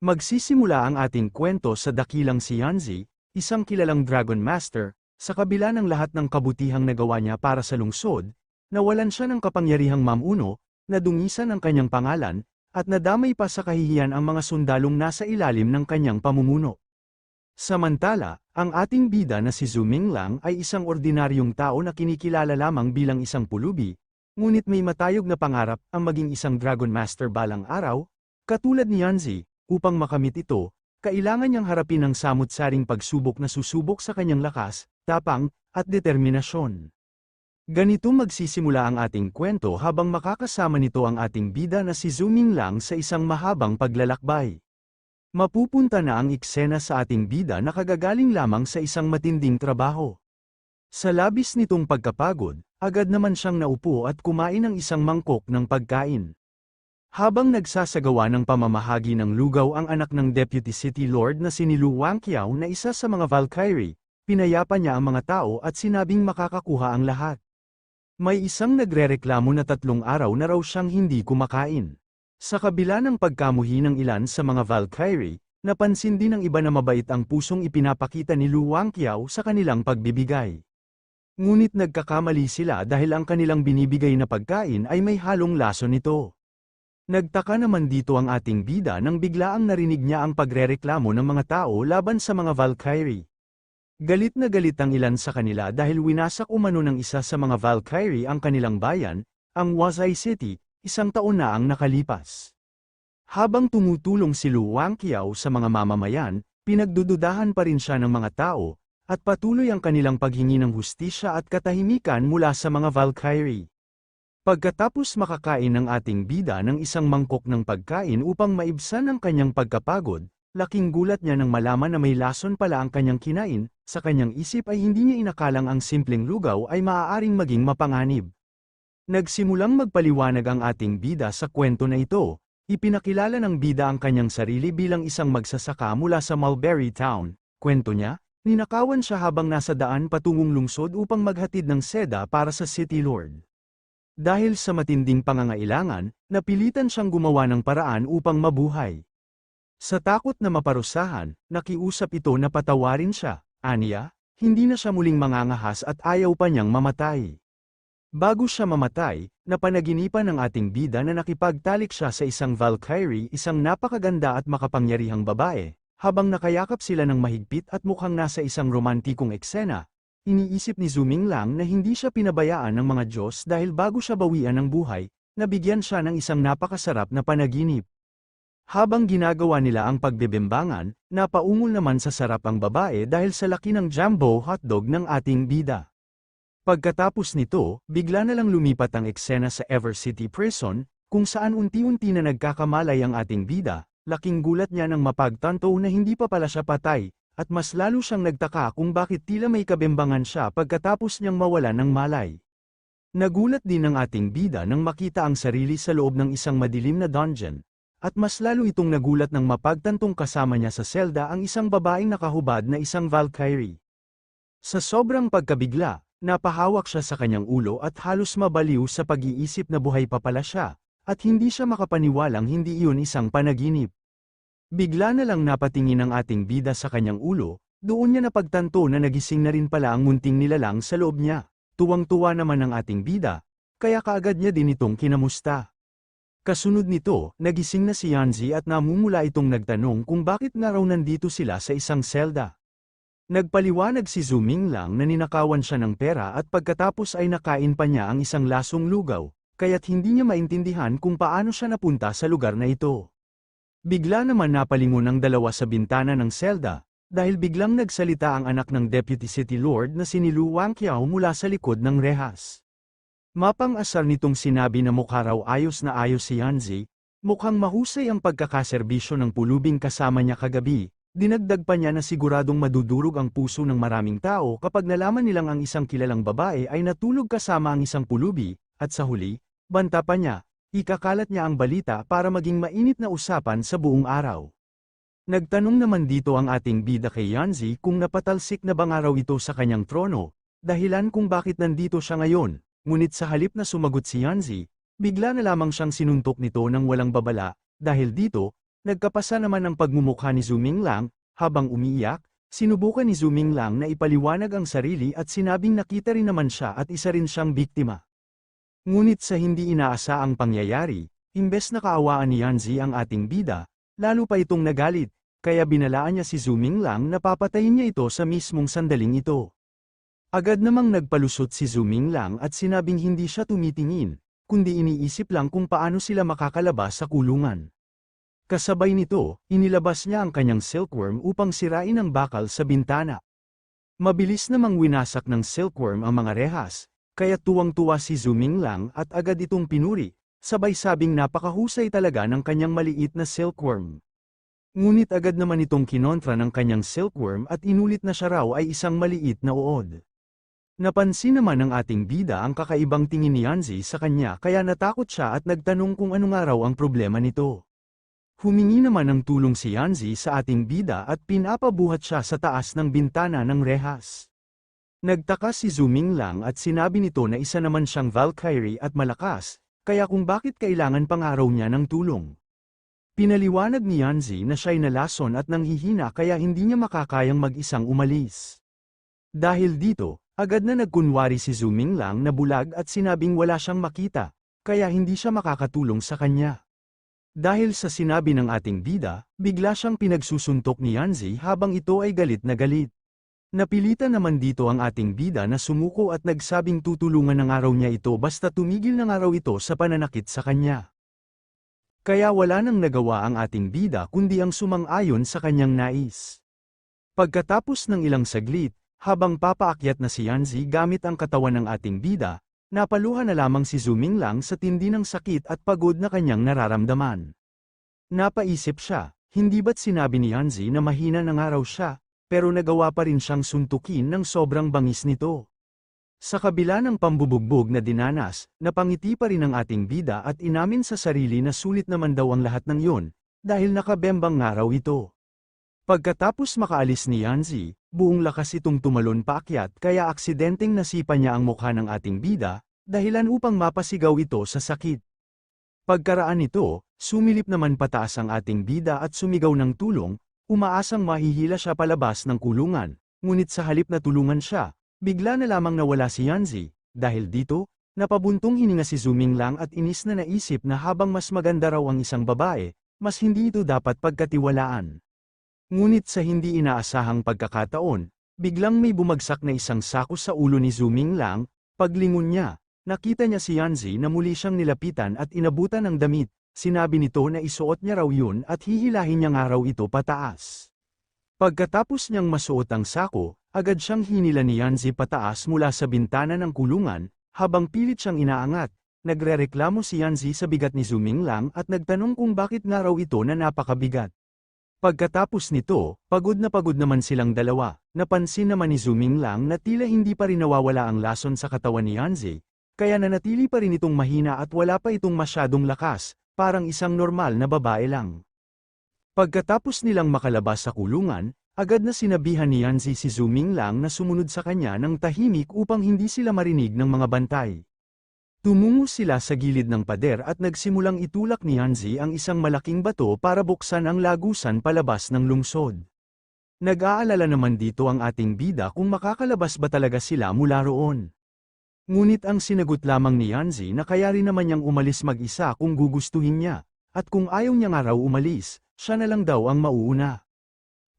Magsisimula ang ating kwento sa dakilang si Yanzi, isang kilalang Dragon Master, sa kabila ng lahat ng kabutihang nagawa niya para sa lungsod, nawalan siya ng kapangyarihang mamuno, nadungisan ang kanyang pangalan, at nadamay pa sa kahihiyan ang mga sundalong nasa ilalim ng kanyang pamumuno. Samantala, ang ating bida na si Zhu Minglang ay isang ordinaryong tao na kinikilala lamang bilang isang pulubi, ngunit may matayog na pangarap ang maging isang Dragon Master balang araw, katulad ni Yanzi. Upang makamit ito, kailangan niyang harapin ang samut-saring pagsubok na susubok sa kanyang lakas, tapang, at determinasyon. Ganito magsisimula ang ating kwento habang makakasama nito ang ating bida na si Zhu Minglang sa isang mahabang paglalakbay. Mapupunta na ang eksena sa ating bida na kagagaling lamang sa isang matinding trabaho. Sa labis nitong pagkapagod, agad naman siyang naupo at kumain ng isang mangkok ng pagkain. Habang nagsasagawa ng pamamahagi ng lugaw ang anak ng Deputy City Lord na si Lu Wangqiao na isa sa mga Valkyrie, pinayapa niya ang mga tao at sinabing makakakuha ang lahat. May isang nagrereklamo na 3 araw na raw siyang hindi kumakain. Sa kabila ng pagkamuhi ng ilan sa mga Valkyrie, napansin din ng iba na mabait ang pusong ipinapakita ni Lu Wangqiao sa kanilang pagbibigay. Ngunit nagkakamali sila dahil ang kanilang binibigay na pagkain ay may halong laso nito. Nagtaka naman dito ang ating bida nang biglaang narinig niya ang pagrereklamo ng mga tao laban sa mga Valkyrie. Galit na galit ang ilan sa kanila dahil winasak umano ng isa sa mga Valkyrie ang kanilang bayan, ang Huazhai City, 1 taon na ang nakalipas. Habang tumutulong si Lu Wangqiao sa mga mamamayan, pinagdududahan pa rin siya ng mga tao, at patuloy ang kanilang paghingi ng hustisya at katahimikan mula sa mga Valkyrie. Pagkatapos makakain ng ating bida ng isang mangkok ng pagkain upang maibsan ang kanyang pagkapagod, laking gulat niya nang malaman na may lason pala ang kanyang kinain, sa kanyang isip ay hindi niya inakalang ang simpleng lugaw ay maaaring maging mapanganib. Nagsimulang magpaliwanag ang ating bida sa kwento na ito, ipinakilala ng bida ang kanyang sarili bilang isang magsasaka mula sa Mulberry Town. Kwento niya, ninakawan siya habang nasa daan patungong lungsod upang maghatid ng seda para sa City Lord. Dahil sa matinding pangangailangan, napilitan siyang gumawa ng paraan upang mabuhay. Sa takot na maparusahan, nakiusap ito na patawarin siya, aniya, hindi na siya muling mangangahas at ayaw pa niyang mamatay. Bago siya mamatay, napanaginipan ng ating bida na nakipagtalik siya sa isang Valkyrie, isang napakaganda at makapangyarihang babae, habang nakayakap sila ng mahigpit at mukhang nasa isang romantikong eksena. Iniisip ni Zhu Minglang na hindi siya pinabayaan ng mga Diyos dahil bago siya bawian ng buhay, nabigyan siya ng isang napakasarap na panaginip. Habang ginagawa nila ang pagbebembangan, napaungol naman sa sarap ang babae dahil sa laki ng jumbo hotdog ng ating bida. Pagkatapos nito, bigla na lang lumipat ang eksena sa Ever City Prison, kung saan unti-unti na nagkakamalay ang ating bida. Laking gulat niya nang mapagtanto na hindi pa pala siya patay. At mas lalo siyang nagtaka kung bakit tila may kabembangan siya pagkatapos niyang mawalan ng malay. Nagulat din ang ating bida nang makita ang sarili sa loob ng isang madilim na dungeon, at mas lalo itong nagulat nang mapagtantong kasama niya sa selda ang isang babaeng nakahubad na isang Valkyrie. Sa sobrang pagkabigla, napahawak siya sa kanyang ulo at halos mabaliw sa pag-iisip na buhay pa pala siya, at hindi siya makapaniwalang hindi iyon isang panaginip. Bigla na lang napatingin ang ating bida sa kanyang ulo, doon niya napagtanto na nagising na rin pala ang munting nilalang sa loob niya. Tuwang-tuwa naman ang ating bida, kaya kaagad niya din itong kinamusta. Kasunod nito, nagising na si Yanzi at namumula itong nagtanong kung bakit nga raw nandito sila sa isang selda. Nagpaliwanag si Zhu Minglang na ninakawan siya ng pera at pagkatapos ay nakain pa niya ang isang lasong lugaw, kaya't hindi niya maintindihan kung paano siya napunta sa lugar na ito. Bigla naman napalingon ang dalawa sa bintana ng selda, dahil biglang nagsalita ang anak ng Deputy City Lord na si Lu Wangqiao mula sa likod ng rehas. Mapang-asar nitong sinabi na mukha raw ayos na ayos si Yanzi, mukhang mahusay ang pagkakaserbisyo ng pulubing kasama niya kagabi, dinagdag pa niya na siguradong madudurog ang puso ng maraming tao kapag nalaman nilang ang isang kilalang babae ay natulog kasama ang isang pulubi, at sa huli, banta pa niya. Ikakalat niya ang balita para maging mainit na usapan sa buong araw. Nagtanong naman dito ang ating bida kay Yanzi kung napatalsik na bang araw ito sa kanyang trono, dahilan kung bakit nandito siya ngayon, ngunit sa halip na sumagot si Yanzi, bigla na lamang siyang sinuntok nito ng walang babala, dahil dito, Nagkapasa naman ang pagmumukha ni Zuming Lang, habang umiiyak, sinubukan ni Zuming Lang na ipaliwanag ang sarili at sinabing nakita rin naman siya at isa rin siyang biktima. Ngunit sa hindi inaasaang pangyayari, imbes na kaawaan ni Yanzi ang ating bida, lalo pa itong nagalit, kaya binalaan niya si Zuming Lang na papatayin niya ito sa mismong sandaling ito. Agad namang nagpalusot si Zuming Lang at sinabing hindi siya tumitingin, kundi iniisip lang kung paano sila makakalabas sa kulungan. Kasabay nito, inilabas niya ang kanyang silkworm upang sirain ang bakal sa bintana. Mabilis namang winasak ng silkworm ang mga rehas, kaya tuwang-tuwa si Zuming Lang at agad itong pinuri, sabay sabing napakahusay talaga ng kanyang maliit na silkworm. Ngunit agad naman itong kinontra ng kanyang silkworm at inulit na siya raw ay isang maliit na uod. Napansin naman ng ating bida ang kakaibang tingin ni Yanzi sa kanya kaya natakot siya at nagtanong kung ano nga raw ang problema nito. Humingi naman ng tulong si Yanzi sa ating bida at pinapabuhat siya sa taas ng bintana ng rehas. Nagtaka si Zuming Lang at sinabi nito na isa naman siyang Valkyrie at malakas, kaya kung bakit kailangan pang araw niya ng tulong. Pinaliwanag ni Yanzi na siya'y nalason at nanghihina kaya hindi niya makakayang mag-isang umalis. Dahil dito, agad na nagkunwari si Zuming Lang na bulag at sinabing wala siyang makita, kaya hindi siya makakatulong sa kanya. Dahil sa sinabi ng ating bida, bigla siyang pinagsusuntok ni Yanzi habang ito ay galit na galit. Napilitan naman dito ang ating bida na sumuko at nagsabing tutulungan ng araw niya ito basta tumigil ng araw ito sa pananakit sa kanya. Kaya wala nang nagawa ang ating bida kundi ang sumang-ayon sa kanyang nais. Pagkatapos ng ilang saglit, habang papaakyat na si Yanzi gamit ang katawan ng ating bida, napaluha na lamang si Zuming Lang sa tindi ng sakit at pagod na kanyang nararamdaman. Napaisip siya, hindi ba't sinabi ni Yanzi na mahina na nga raw siya, pero nagawa pa rin siyang suntukin ng sobrang bangis nito. Sa kabila ng pambubugbog na dinanas, napangiti pa rin ang ating bida at inamin sa sarili na sulit naman daw ang lahat ng yun, dahil nakabembang nga raw ito. Pagkatapos makaalis ni Yanzi, buong lakas itong tumalon paakyat kaya aksidenteng nasipa niya ang mukha ng ating bida, dahilan upang mapasigaw ito sa sakit. Pagkaraan nito, sumilip naman pataas ang ating bida at sumigaw ng tulong, umaasang mahihila siya palabas ng kulungan, ngunit sa halip na tulungan siya, bigla na lamang nawala si Yanzi, dahil dito, napabuntong hininga si Zuming Lang at inis na naisip na habang mas maganda raw ang isang babae, mas hindi ito dapat pagkatiwalaan. Ngunit sa hindi inaasahang pagkakataon, biglang may bumagsak na isang sako sa ulo ni Zuming Lang, paglingon niya, nakita niya si Yanzi na muli siyang nilapitan at inabutan ng damit, sinabi nito na isuot niya raw yun at hihilahin niya nga raw ito pataas. Pagkatapos niyang masuot ang sako, agad siyang hinila ni Yanzi pataas mula sa bintana ng kulungan, habang pilit siyang inaangat, nagrereklamo si Yanzi sa bigat ni Zuming Lang at nagtanong kung bakit nga raw ito na napakabigat. Pagkatapos nito, pagod naman silang dalawa, napansin naman ni Zuming Lang na tila hindi pa rin nawawala ang lason sa katawan ni Yanzi, kaya nanatili pa rin itong mahina at wala pa itong masyadong lakas, parang isang normal na babae lang. Pagkatapos nilang makalabas sa kulungan, agad na sinabihan ni Yanzi si Zuming Lang na sumunod sa kanya ng tahimik upang hindi sila marinig ng mga bantay. Tumungo sila sa gilid ng pader at nagsimulang itulak ni Yanzi ang isang malaking bato para buksan ang lagusan palabas ng lungsod. Nag-aalala naman dito ang ating bida kung makakalabas ba talaga sila mula roon. Ngunit ang sinagot lamang ni Yanzi na kaya rin naman niyang umalis mag-isa kung gugustuhin niya, at kung ayaw niya nga raw umalis, siya na lang daw ang mauuna.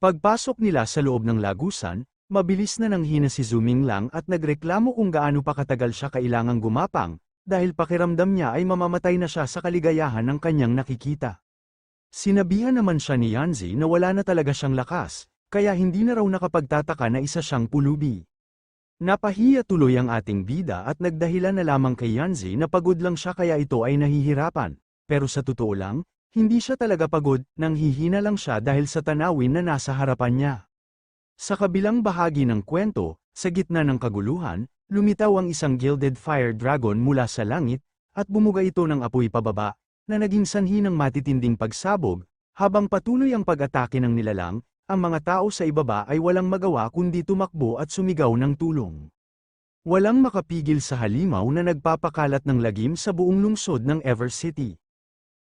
Pagpasok nila sa loob ng lagusan, mabilis na nanghina si Zuming Lang at nagreklamo kung gaano pa katagal siya kailangang gumapang, dahil pakiramdam niya ay mamamatay na siya sa kaligayahan ng kanyang nakikita. Sinabihan naman siya ni Yanzi na wala na talaga siyang lakas, kaya hindi na raw nakapagtataka na isa siyang pulubi. Napahiya tuloy ang ating bida at nagdahilan na lamang kay Yanzi na pagod lang siya kaya ito ay nahihirapan, pero sa totoo lang, hindi siya talaga pagod, nanghihina lang siya dahil sa tanawin na nasa harapan niya. Sa kabilang bahagi ng kwento, sa gitna ng kaguluhan, lumitaw ang isang gilded fire dragon mula sa langit, at bumuga ito ng apoy pababa, na naging sanhi ng matitinding pagsabog, habang patuloy ang pag-atake ng nilalang, ang mga tao sa ibaba ay walang magawa kundi tumakbo at sumigaw ng tulong. Walang makapigil sa halimaw na nagpapakalat ng lagim sa buong lungsod ng Ever City.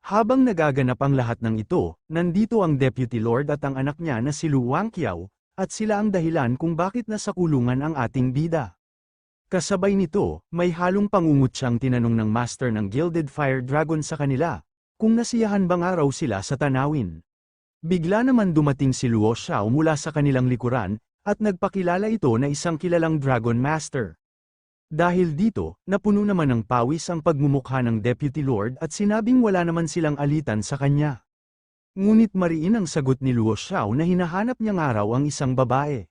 Habang nagaganap ang lahat ng ito, nandito ang Deputy Lord at ang anak niya na si Lu Wangqiao, at sila ang dahilan kung bakit nasa kulungan ang ating bida. Kasabay nito, may halong pangungut siyang tinanong ng Master ng Gilded Fire Dragon sa kanila, kung nasiyahan bang araw sila sa tanawin. Bigla naman dumating si Luo Xiao mula sa kanilang likuran, at nagpakilala ito na isang kilalang Dragon Master. Dahil dito, napuno naman ng pawis ang pagmumukha ng Deputy Lord at sinabing wala naman silang alitan sa kanya. Ngunit mariin ang sagot ni Luo Xiao na hinahanap niyang araw ang isang babae.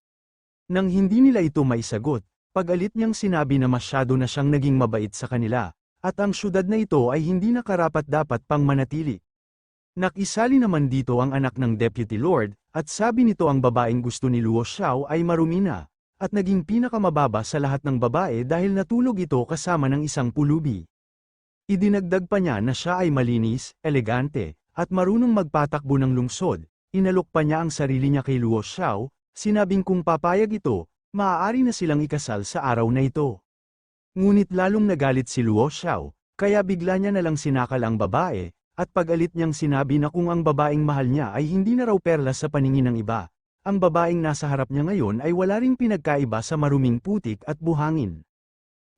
Nang hindi nila ito maisagot, pagalit niyang sinabi na masyado na siyang naging mabait sa kanila, at ang syudad na ito ay hindi na karapat-dapat pang manatili. Nakisali naman dito ang anak ng Deputy Lord, at sabi nito ang babaeng gusto ni Luo Xiao ay marumi na, at naging pinakamababa sa lahat ng babae dahil natulog ito kasama ng isang pulubi. Idinagdag pa niya na siya ay malinis, elegante, at marunong magpatakbo ng lungsod. Inalok pa niya ang sarili niya kay Luo Xiao, sinabing kung papayag ito, maaari na silang ikasal sa araw na ito. Ngunit lalong nagalit si Luo Xiao, kaya bigla niya nalang sinakal ang babae, at pagalit niyang sinabi na kung ang babaeng mahal niya ay hindi na raw perlas sa paningin ng iba, ang babaeng nasa harap niya ngayon ay wala ring pinagkaiba sa maruming putik at buhangin.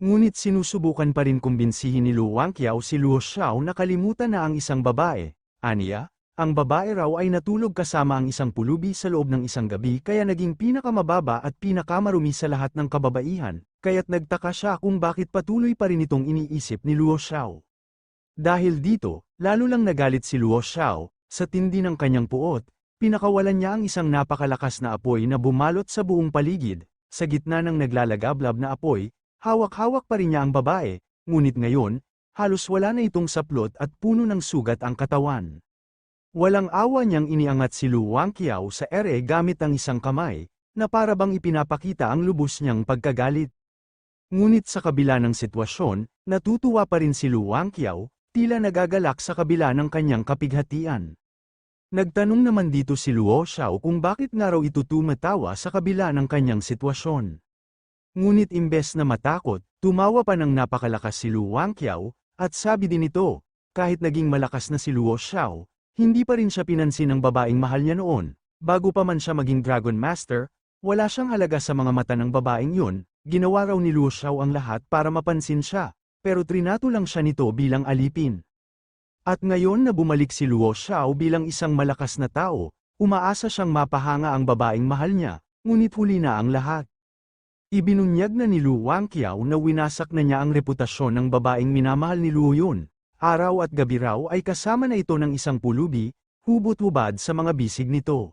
Ngunit sinusubukan pa rin kumbinsihin ni Lu Wangqiao si Luo Xiao na kalimutan na ang isang babae. Aniya, ang babae raw ay natulog kasama ang isang pulubi sa loob ng isang gabi kaya naging pinakamababa at pinakamarumi sa lahat ng kababaihan, kaya't nagtaka siya kung bakit patuloy pa rin itong iniisip ni Luo Xiao. Dahil dito, lalo lang nagalit si Luo Xiao, sa tindi ng kanyang puot. Pinakawalan niya ang isang napakalakas na apoy na bumalot sa buong paligid, sa gitna ng naglalagablab na apoy, hawak-hawak pa rin niya ang babae, ngunit ngayon, halos wala na itong saplot at puno ng sugat ang katawan. Walang awa niyang iniangat si Lu Wangqiao sa ere gamit ang isang kamay, na para bang ipinapakita ang lubos niyang pagkagalit. Ngunit sa kabila ng sitwasyon, natutuwa pa rin si Lu Wangqiao, tila nagagalak sa kabila ng kanyang kapighatian. Nagtanong naman dito si Luo Xiao kung bakit nga raw ito tumatawa sa kabila ng kanyang sitwasyon. Ngunit imbes na matakot, tumawa pa ng napakalakas si Lu Wangqiao, at sabi din ito, kahit naging malakas na si Luo Xiao, hindi pa rin siya pinansin ng babaeng mahal niya noon, bago pa man siya maging Dragon Master, wala siyang halaga sa mga mata ng babaeng yun, ginawa raw ni Luo Xiao ang lahat para mapansin siya, pero trinato lang siya nito bilang alipin. At ngayon na bumalik si Luo Xiao bilang isang malakas na tao, umaasa siyang mapahanga ang babaeng mahal niya, ngunit huli na ang lahat. Ibinunyag na ni Lu Wangqiao na winasak na niya ang reputasyon ng babaeng minamahal ni Luo yun. Araw at gabi raw ay kasama na ito ng isang pulubi, hubot-hubad sa mga bisig nito.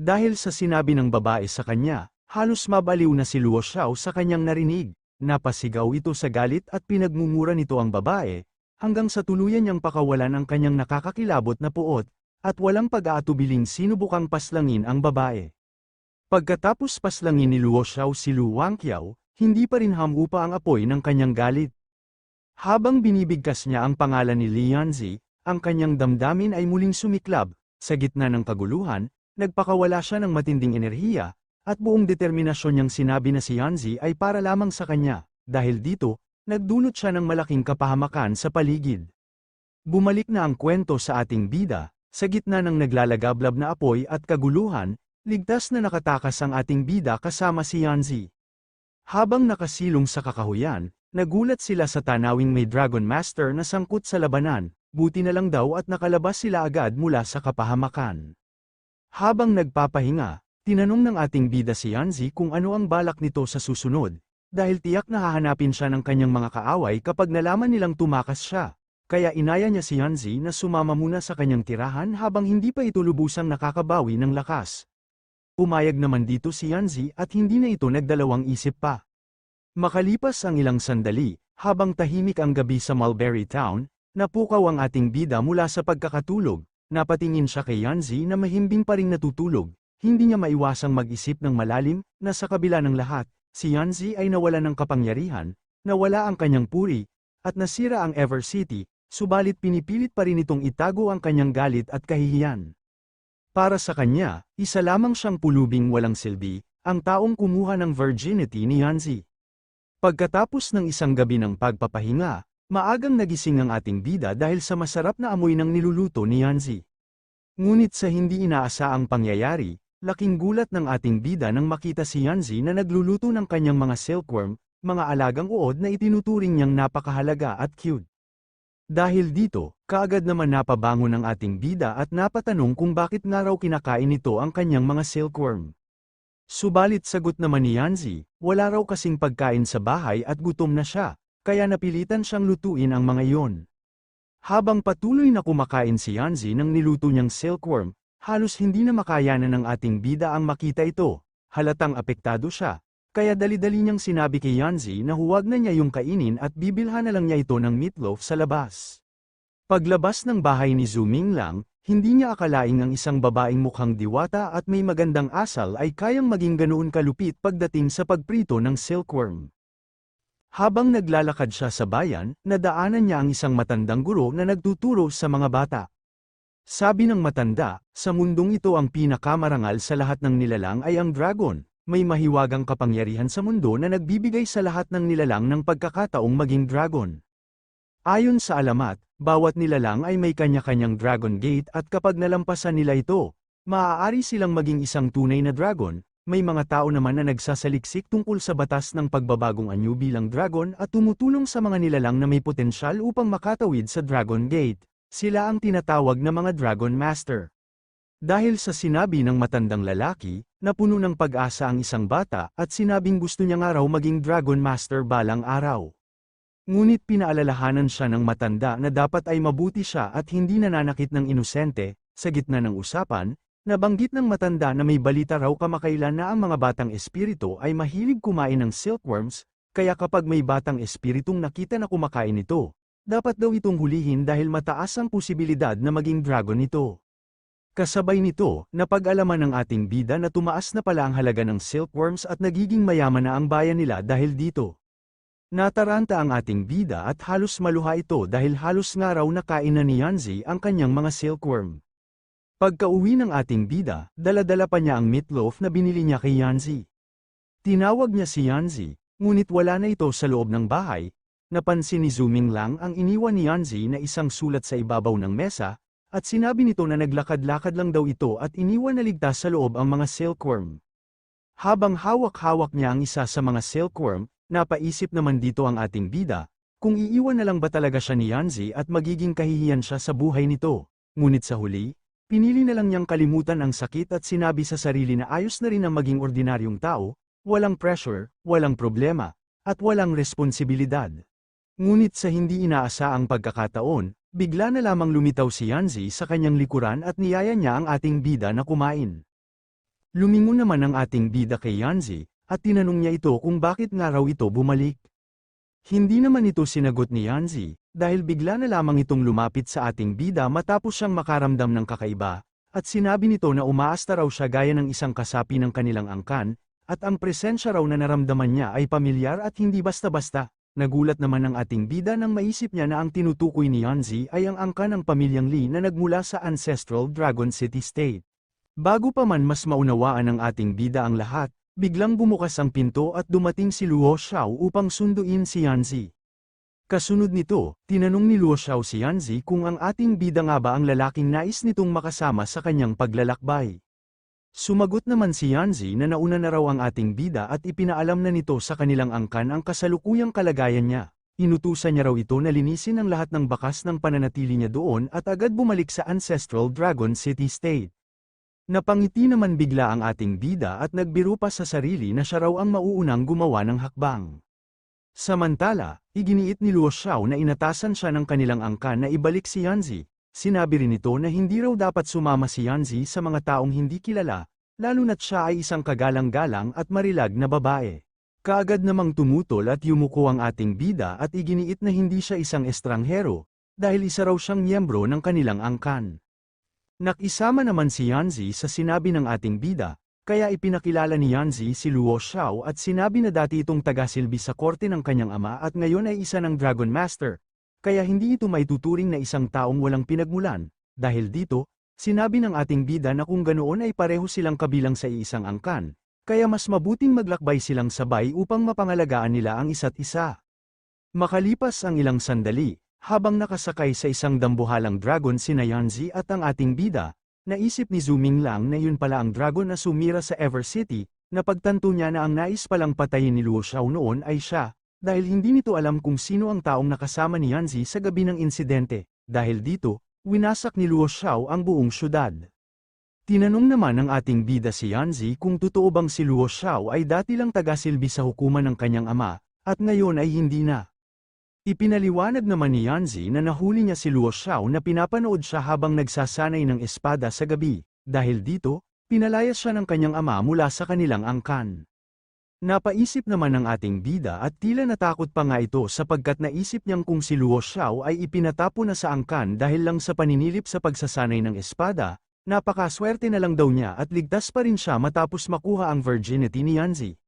Dahil sa sinabi ng babae sa kanya, halos mabaliw na si Luo Xiao sa kanyang narinig, napasigaw ito sa galit at pinagmumura nito ang babae, hanggang sa tuluyan niyang pakawalan ang kanyang nakakakilabot na puot, at walang pag-aatubiling sinubukang paslangin ang babae. Pagkatapos paslangin ni Luo Xiao si Lu Wangqiao, hindi pa rin hamupa ang apoy ng kanyang galit. Habang binibigkas niya ang pangalan ni Lianzi, ang kanyang damdamin ay muling sumiklab, sa gitna ng kaguluhan, nagpakawala siya ng matinding enerhiya, at buong determinasyon niyang sinabi na si Yanzi ay para lamang sa kanya, dahil dito, nagdulot siya ng malaking kapahamakan sa paligid. Bumalik na ang kwento sa ating bida, sa gitna ng naglalagablab na apoy at kaguluhan, ligtas na nakatakas ang ating bida kasama si Yanzi. Habang nakasilong sa kakahuyan, nagulat sila sa tanawing may Dragon Master na sangkot sa labanan, buti na lang daw at nakalabas sila agad mula sa kapahamakan. Habang nagpapahinga, tinanong ng ating bida si Yanzi kung ano ang balak nito sa susunod. Dahil tiyak na hahanapin siya ng kanyang mga kaaway kapag nalaman nilang tumakas siya, kaya inaya niya si Yanzi na sumama muna sa kanyang tirahan habang hindi pa ito lubusang nakakabawi ng lakas. Pumayag naman dito si Yanzi at hindi na ito nagdalawang isip pa. Makalipas ang ilang sandali, habang tahimik ang gabi sa Mulberry Town, napukaw ang ating bida mula sa pagkakatulog, napatingin siya kay Yanzi na mahimbing pa ring natutulog, hindi niya maiwasang mag-isip ng malalim, na sa kabila ng lahat, si Yanzi ay nawalan ng kapangyarihan, nawala ang kanyang puri, at nasira ang Ever City, subalit pinipilit pa rin itong itago ang kanyang galit at kahihiyan. Para sa kanya, isa lamang siyang pulubing walang silbi, ang taong kumuha ng virginity ni Yanzi. Pagkatapos ng isang gabi ng pagpapahinga, Maagang nagising ang ating bida dahil sa masarap na amoy ng niluluto ni Yanzi. Ngunit sa hindi inaasaang pangyayari, laking gulat ng ating bida nang makita si Yanzi na nagluluto ng kanyang mga silkworm, mga alagang uod na itinuturing niyang napakahalaga at cute. Dahil dito, kaagad naman napabangon ang ating bida at napatanong kung bakit nga raw kinakain nito ang kanyang mga silkworm. Subalit sagot naman ni Yanzi, wala raw kasing pagkain sa bahay at gutom na siya, kaya napilitan siyang lutuin ang mga iyon. Habang patuloy na kumakain si Yanzi ng niluto niyang silkworm, halos hindi na makayanan ng ating bida ang makita ito, halatang apektado siya, kaya dali-dali niyang sinabi kay Yanzi na huwag na niya yung kainin at bibilhan na lang niya ito ng meatloaf sa labas. Paglabas ng bahay ni Zuming Lang, hindi niya akalaing ang isang babaeng mukhang diwata at may magandang asal ay kayang maging ganoon kalupit pagdating sa pagprito ng silkworm. Habang naglalakad siya sa bayan, nadaanan niya ang isang matandang guro na nagtuturo sa mga bata. Sabi ng matanda, sa mundong ito ang pinakamarangal sa lahat ng nilalang ay ang dragon, may mahiwagang kapangyarihan sa mundo na nagbibigay sa lahat ng nilalang ng pagkakataong maging dragon. Ayon sa alamat, bawat nilalang ay may kanya-kanyang dragon gate at kapag nalampasan nila ito, maaari silang maging isang tunay na dragon. May mga tao naman na nagsasaliksik tungkol sa batas ng pagbabagong anyo bilang dragon at tumutulong sa mga nilalang na may potensyal upang makatawid sa Dragon Gate. Sila ang tinatawag na mga Dragon Master. Dahil sa sinabi ng matandang lalaki, napuno ng pag-asa ang isang bata at sinabing gusto niya nga raw maging Dragon Master balang araw. Ngunit pinaalalahanan siya ng matanda na dapat ay mabuti siya at hindi nananakit ng inosente. Sa gitna ng usapan, nabanggit ng matanda na may balita raw kamakailan na ang mga batang espiritu ay mahilig kumain ng silkworms, kaya kapag may batang espiritong nakita na kumakain ito, dapat daw itong hulihin dahil mataas ang posibilidad na maging dragon ito. Kasabay nito, napag-alaman ng ating bida na tumaas na pala ang halaga ng silkworms at nagiging mayaman na ang bayan nila dahil dito. Nataranta ang ating bida at halos maluha ito dahil halos nga raw nakain na ni Yanzi ang kanyang mga silkworm. Pagka-uwi ng ating bida, dala-dala pa niya ang meatloaf na binili niya kay Yanzi. Tinawag niya si Yanzi, ngunit wala na ito sa loob ng bahay. Napansin ni Zuming Lang ang iniwan ni Yanzi na isang sulat sa ibabaw ng mesa, at sinabi nito na naglakad-lakad lang daw ito at iniwan na ligtas sa loob ang mga silkworm. Habang hawak-hawak niya ang isa sa mga silkworm, napaisip naman dito ang ating bida, kung iiwan na lang ba talaga siya ni Yanzi at magiging kahihiyan siya sa buhay nito. Ngunit sa huli, pinili na lang niyang kalimutan ang sakit at sinabi sa sarili na ayos na rin ang maging ordinaryong tao, walang pressure, walang problema, at walang responsibilidad. Ngunit sa hindi inaasaang pagkakataon, bigla na lamang lumitaw si Yanzi sa kanyang likuran at niyaya niya ang ating bida na kumain. Lumingon naman ang ating bida kay Yanzi, at tinanong niya ito kung bakit nga raw ito bumalik. Hindi naman ito sinagot ni Yanzi, dahil bigla na lamang itong lumapit sa ating bida matapos siyang makaramdam ng kakaiba, at sinabi nito na umaasta raw siya gaya ng isang kasapi ng kanilang angkan, at ang presensya raw na naramdaman niya ay pamilyar at hindi basta-basta. Nagulat naman ang ating bida nang maisip niya na ang tinutukoy ni Yanzi ay ang angkan ng pamilyang Li na nagmula sa ancestral Dragon City State. Bago pa man mas maunawaan ng ating bida ang lahat, biglang bumukas ang pinto at dumating si Luo Xiao upang sunduin si Yanzi. Kasunod nito, tinanong ni Luo Xiao si Yanzi kung ang ating bida nga ba ang lalaking nais nitong makasama sa kanyang paglalakbay. Sumagot naman si Yanzi na nauna na raw ang ating bida at ipinaalam na nito sa kanilang angkan ang kasalukuyang kalagayan niya. Inutusan niya raw ito na linisin ang lahat ng bakas ng pananatili niya doon at agad bumalik sa ancestral Dragon City State. Napangiti naman bigla ang ating bida at nagbiro pa sa sarili na siya raw ang mauunang gumawa ng hakbang. Samantala, iginiit ni Luo Xiao na inatasan siya ng kanilang angkan na ibalik si Yanzi. Sinabi rin ito na hindi raw dapat sumama si Yanzi sa mga taong hindi kilala, lalo na't siya ay isang kagalang-galang at marilag na babae. Kaagad namang tumutol at yumuko ang ating bida at iginiit na hindi siya isang estranghero, dahil isa raw siyang miyembro ng kanilang angkan. Nakisama naman si Yanzi sa sinabi ng ating bida, kaya ipinakilala ni Yanzi si Luo Xiao at sinabi na dati itong tagasilbi sa korte ng kanyang ama at ngayon ay isa ng Dragon Master, kaya hindi ito maituturing na isang taong walang pinagmulan. Dahil dito, sinabi ng ating bida na kung ganoon ay pareho silang kabilang sa iisang angkan, kaya mas mabuting maglakbay silang sabay upang mapangalagaan nila ang isa't isa. Makalipas ang ilang sandali, habang nakasakay sa isang dambuhalang dragon sina Yanzi at ang ating bida, naisip ni Zuming Lang na yun pala ang dragon na sumira sa Ever City, napagtanto niya na ang nais palang patayin ni Luo Xiao noon ay siya, dahil hindi nito alam kung sino ang taong nakasama ni Yanzi sa gabi ng insidente. Dahil dito, winasak ni Luo Xiao ang buong syudad. Tinanong naman ng ating bida si Yanzi kung totoo bang si Luo Xiao ay dati lang tagasilbi sa hukuman ng kanyang ama, at ngayon ay hindi na. Ipinaliwanag naman ni Yanzi na nahuli niya si Luo Xiao na pinapanood siya habang nagsasanay ng espada sa gabi, dahil dito, pinalayas siya ng kanyang ama mula sa kanilang angkan. Napaisip naman ng ating bida at tila natakot pa nga ito sapagkat naisip niyang kung si Luo Xiao ay ipinatapo na sa angkan dahil lang sa paninilip sa pagsasanay ng espada, napakaswerte na lang daw niya at ligtas pa rin siya matapos makuha ang virginity ni Yanzi.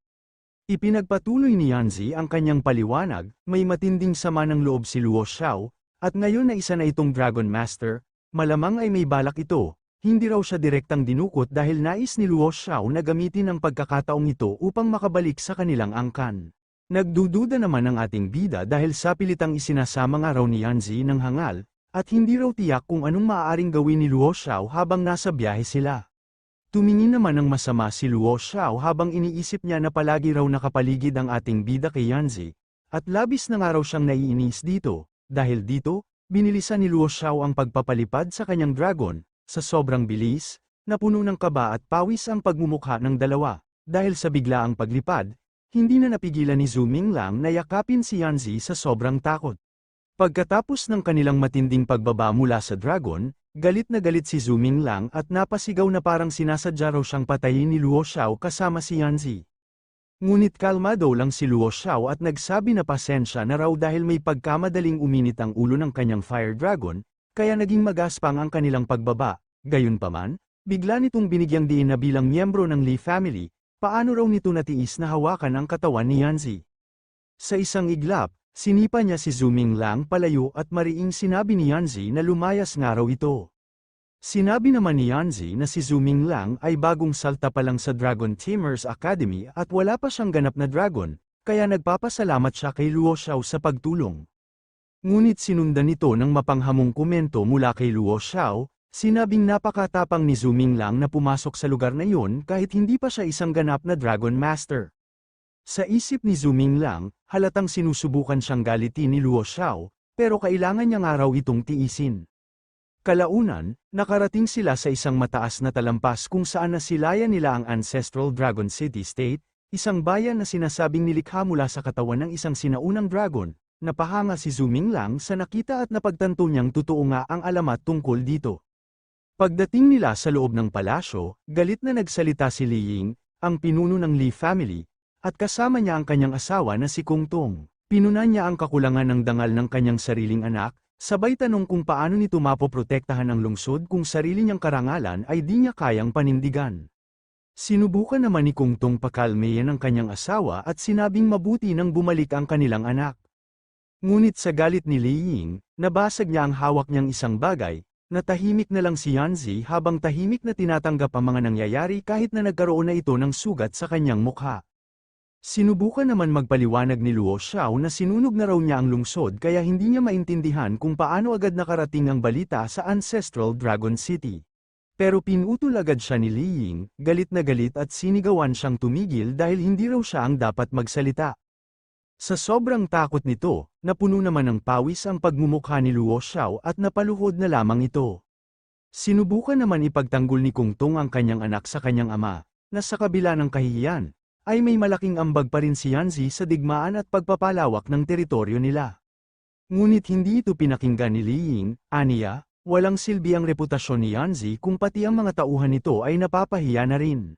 Ipinagpatuloy ni Yanzi ang kanyang paliwanag, may matinding sama ng loob si Luo Xiao, at ngayon na isa na itong Dragon Master, malamang ay may balak ito, hindi raw siya direktang dinukot dahil nais ni Luo Xiao na gamitin ang pagkakataong ito upang makabalik sa kanilang angkan. Nagdududa naman ang ating bida dahil sa pilitang isinasama nga raw ni Yanzi ng hangal, at hindi raw tiyak kung anong maaaring gawin ni Luo Xiao habang nasa biyahe sila. Tumingin naman ng masama si Luo Xiao habang iniisip niya na palagi raw nakapaligid ang ating bida kay Yanzi, at labis na nga raw siyang naiinis dito, dahil dito, binilisan ni Luo Xiao ang pagpapalipad sa kanyang dragon, sa sobrang bilis, napuno ng kaba at pawis ang pagmumukha ng dalawa, dahil sa biglaang paglipad, hindi na napigilan ni Zuming Lang na yakapin si Yanzi sa sobrang takot. Pagkatapos ng kanilang matinding pagbaba mula sa dragon, galit na galit si Zuming Lang at napasigaw na parang sinasadya raw siyang patayin ni Luo Xiao kasama si Yanzi. Ngunit kalmado lang si Luo Xiao at nagsabi na pasensya na raw dahil may pagkamadaling uminit ang ulo ng kanyang fire dragon, kaya naging magaspang ang kanilang pagbaba. Gayunpaman, bigla nitong binigyang diin na bilang miyembro ng Li family, paano raw nito natiis na hawakan ang katawan ni Yanzi. Sa isang iglap, sinipa niya si Zuming Lang palayo at mariing sinabi ni Yanzi na lumayas nga raw ito. Sinabi naman ni Yanzi na si Zuming Lang ay bagong salta pa lang sa Dragon Tamers Academy at wala pa siyang ganap na dragon, kaya nagpapasalamat siya kay Luo Xiao sa pagtulong. Ngunit sinundan nito ng mapanghamong komento mula kay Luo Xiao, sinabing napakatapang ni Zuming Lang na pumasok sa lugar na iyon kahit hindi pa siya isang ganap na Dragon Master. Sa isip ni Zuming Lang, halatang sinusubukan siyang galitin ni Luo Xiao, pero kailangan niya nga raw itong tiisin. Kalaunan, nakarating sila sa isang mataas na talampas kung saan nasilayan nila ang Ancestral Dragon City State, isang bayan na sinasabing nilikha mula sa katawan ng isang sinaunang dragon. Napahanga si Zuming Lang sa nakita at napagtanto niyang totoo nga ang alamat tungkol dito. Pagdating nila sa loob ng palasyo, galit na nagsalita si Li Ying, ang pinuno ng Li family, at kasama niya ang kanyang asawa na si Kung Tong. Pinunan niya ang kakulangan ng dangal ng kanyang sariling anak, sabay tanong kung paano nito mapoprotektahan ang lungsod kung sarili niyang karangalan ay di niya kayang panindigan. Sinubukan naman ni Kung Tong pakalmeyan ang kanyang asawa at sinabing mabuti nang bumalik ang kanilang anak. Ngunit sa galit ni Li Ying, nabasag niya ang hawak niyang isang bagay, na tahimik na lang si Yanzi habang tahimik na tinatanggap ang mga nangyayari kahit na nagkaroon na ito ng sugat sa kanyang mukha. Sinubukan naman magpaliwanag ni Luo Xiao na sinunog na raw niya ang lungsod kaya hindi niya maintindihan kung paano agad nakarating ang balita sa Ancestral Dragon City. Pero pinutol agad siya ni Li Ying, galit na galit at sinigawan siyang tumigil dahil hindi raw siya ang dapat magsalita. Sa sobrang takot nito, napuno naman ng pawis ang pagmumukha ni Luo Xiao at napaluhod na lamang ito. Sinubukan naman ipagtanggol ni Kung Tong ang kanyang anak sa kanyang ama, na sa kabila ng kahihiyan, ay may malaking ambag pa rin si Yanzi sa digmaan at pagpapalawak ng teritoryo nila. Ngunit hindi ito pinakinggan ni Li Ying, aniya, walang silbi ang reputasyon ni Yanzi kung pati ang mga tauhan nito ay napapahiya na rin.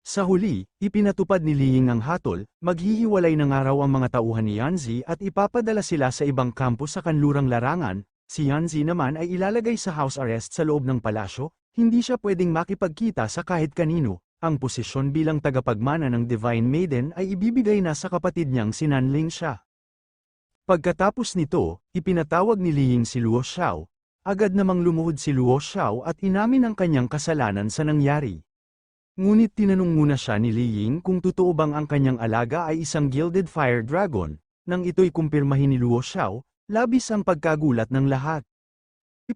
Sa huli, ipinatupad ni Li Ying ang hatol, maghihiwalay ng araw ang mga tauhan ni Yanzi at ipapadala sila sa ibang kampo sa kanlurang larangan, si Yanzi naman ay ilalagay sa house arrest sa loob ng palasyo, hindi siya pwedeng makipagkita sa kahit kanino. Ang posisyon bilang tagapagmana ng Divine Maiden ay ibibigay na sa kapatid niyang si Nanling siya. Pagkatapos nito, ipinatawag ni Li Ying si Luo Xiao, agad namang lumuhod si Luo Xiao at inamin ang kanyang kasalanan sa nangyari. Ngunit tinanong muna siya ni Li Ying kung totoo bang ang kanyang alaga ay isang Gilded Fire Dragon, Nang ito'y kumpirmahin ni Luo Xiao, labis ang pagkagulat ng lahat.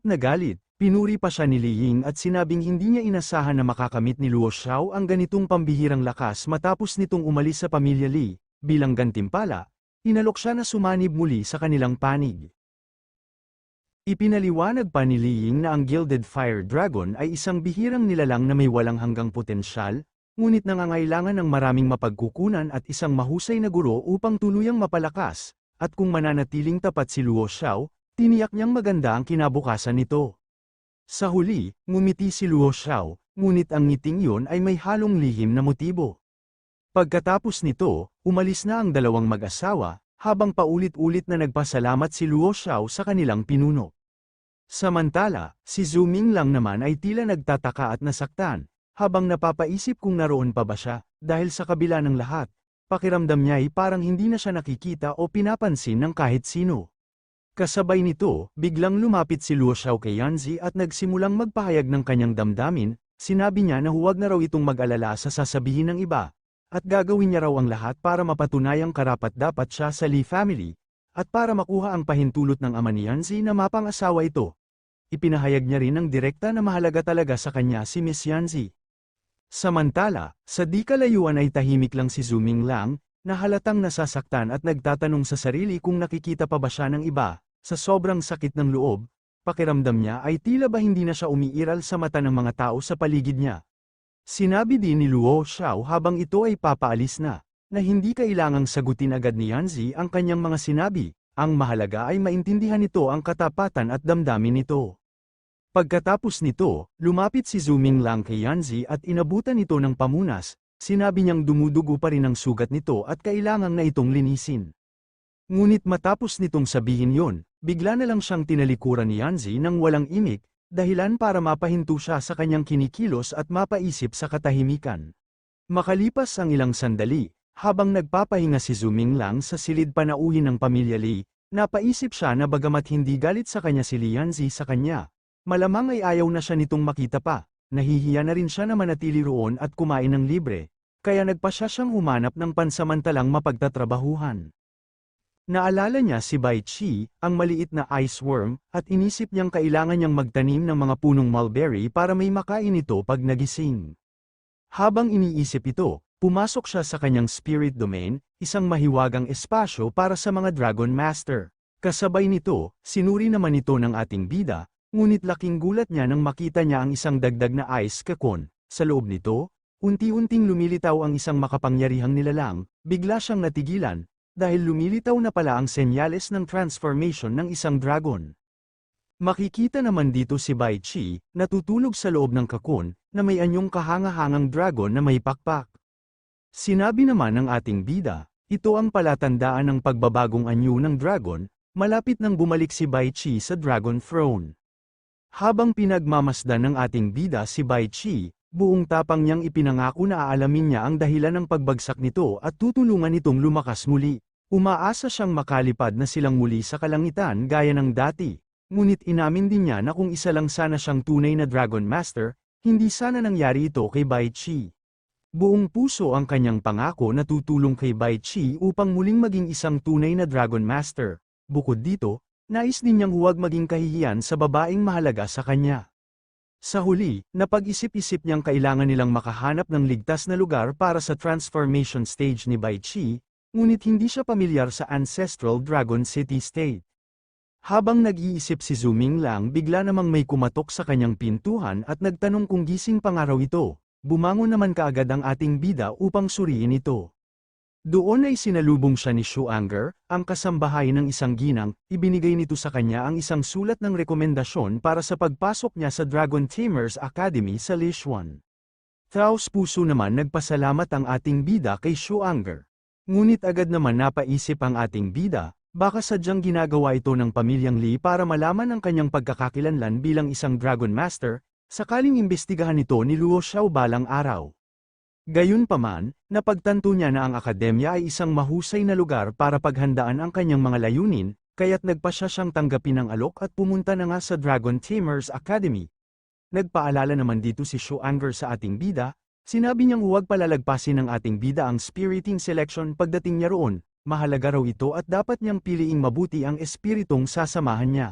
Na galit, pinuri pa siya ni Li Ying at sinabing hindi niya inasahan na makakamit ni Luo Xiao ang ganitong pambihirang lakas matapos nitong umalis sa pamilya Li. Bilang gantimpala, inalok siya na sumanib muli sa kanilang panig. Ipinaliwanag pa ni Li Ying na ang Gilded Fire Dragon ay isang bihirang nilalang na may walang hanggang potensyal, ngunit nangangailangan ng maraming mapagkukunan at isang mahusay na guro upang tuluyang mapalakas, at kung mananatiling tapat si Luo Xiao, tiniyak niyang maganda ang kinabukasan nito. Sa huli, ngumiti si Luo Xiao, ngunit ang ngiting yun ay may halong lihim na motibo. Pagkatapos nito, umalis na ang dalawang mag-asawa, habang paulit-ulit na nagpasalamat si Luo Xiao sa kanilang pinuno. Samantala, si Zhu Ming lang naman ay tila nagtataka at nasaktan, habang napapaisip kung naroon pa ba siya, dahil sa kabila ng lahat, pakiramdam niya ay parang hindi na siya nakikita o pinapansin ng kahit sino. Kasabay nito, biglang lumapit si Luo Xiao kay Yanzi at nagsimulang magpahayag ng kanyang damdamin, sinabi niya na huwag na raw itong mag-alala sa sasabihin ng iba, at gagawin niya raw ang lahat para mapatunayang karapat-dapat siya sa Li family, at para makuha ang pahintulot ng ama ni Yanzi na mapang-asawa ito. Ipinahayag niya rin ng direkta na mahalaga talaga sa kanya si Miss Yanzi. Samantala, sa di kalayuan ay tahimik lang si Zhu Ming lang, na halatang nasasaktan at nagtatanong sa sarili kung nakikita pa ba siya ng iba. Sa sobrang sakit ng loob, pakiramdam niya ay tila ba hindi na siya umiiral sa mata ng mga tao sa paligid niya. Sinabi din ni Luo Xiao habang ito ay papaalis na hindi kailangang sagutin agad ni Yanzi ang kanyang mga sinabi, ang mahalaga ay maintindihan nito ang katapatan at damdamin nito. Pagkatapos nito, lumapit si Zhu Ming lang kay Yanzi at inabutan ito ng pamunas, sinabi niyang dumudugo pa rin ang sugat nito at kailangang na itong linisin. Ngunit matapos nitong sabihin yon, bigla na lang siyang tinalikuran ni Yanzi nang walang imik, dahilan para mapahinto siya sa kanyang kinikilos at mapaisip sa katahimikan. Makalipas ang ilang sandali, habang nagpapahinga si Zhu Ming lang sa silid panauhin ng pamilya Li, napaisip siya na bagamat hindi galit sa kanya si Li Yanzi sa kanya, malamang ay ayaw na siya nitong makita pa, nahihiya na rin siya na manatili roon at kumain ng libre, kaya nagpasya siyang humanap ng pansamantalang mapagtatrabahuhan. Naalala niya si Bai Qi, ang maliit na ice worm, at inisip niyang kailangan niyang magtanim ng mga punong mulberry para may makain ito pag nagising. Habang iniisip ito, pumasok siya sa kanyang spirit domain, isang mahiwagang espasyo para sa mga Dragon Master. Kasabay nito, sinuri naman ito ng ating bida, ngunit laking gulat niya nang makita niya ang isang dagdag na ice cocoon. Sa loob nito, unti-unting lumilitaw ang isang makapangyarihang nilalang, bigla siyang natigilan, dahil lumilitaw na pala ang senyales ng transformation ng isang dragon. Makikita naman dito si Bai Qi, natutulog sa loob ng cocoon, na may anyong kahanga-hangang dragon na may pakpak. Sinabi naman ng ating bida, ito ang palatandaan ng pagbabagong anyo ng dragon, malapit nang bumalik si Bai Qi sa Dragon Throne. Habang pinagmamasdan ng ating bida si Bai Qi, buong tapang niyang ipinangako na aalamin niya ang dahilan ng pagbagsak nito at tutulungan itong lumakas muli. Umaasa siyang makalipad na silang muli sa kalangitan gaya ng dati, ngunit inamin din niya na kung isa lang sana siyang tunay na Dragon Master, hindi sana nangyari ito kay Bai Qi. Buong puso ang kanyang pangako na tutulong kay Bai Qi upang muling maging isang tunay na Dragon Master. Bukod dito, nais din niyang huwag maging kahihiyan sa babaeng mahalaga sa kanya. Sa huli, napag-isip-isip niyang kailangan nilang makahanap ng ligtas na lugar para sa transformation stage ni Bai Qi, ngunit hindi siya pamilyar sa Ancestral Dragon City State. Habang nag-iisip si Zhu Ming lang bigla namang may kumatok sa kanyang pintuan at nagtanong kung gising pa nga raw ito. Bumangon naman kaagad ang ating bida upang suriin ito. Doon ay sinalubong siya ni Shu Anger, ang kasambahay ng isang ginang, ibinigay nito sa kanya ang isang sulat ng rekomendasyon para sa pagpasok niya sa Dragon Tamers Academy sa Lishuan. Taos puso naman nagpasalamat ang ating bida kay Shu Anger. Ngunit agad naman napaisip ang ating bida, baka sadyang ginagawa ito ng pamilyang Li para malaman ang kanyang pagkakakilanlan bilang isang Dragon Master, sakaling imbestigahan ito ni Luo Xiao balang araw. Gayunpaman, napagtanto niya na ang akademya ay isang mahusay na lugar para paghandaan ang kanyang mga layunin, kaya't nagpasya siyang tanggapin ang alok at pumunta na nga sa Dragon Tamers Academy. Nagpaalala naman dito si Shu Anger sa ating bida, sinabi niyang huwag palalagpasin ng ating bida ang spiriting selection pagdating niya roon, mahalaga raw ito at dapat niyang piliing mabuti ang espiritong sasamahan niya.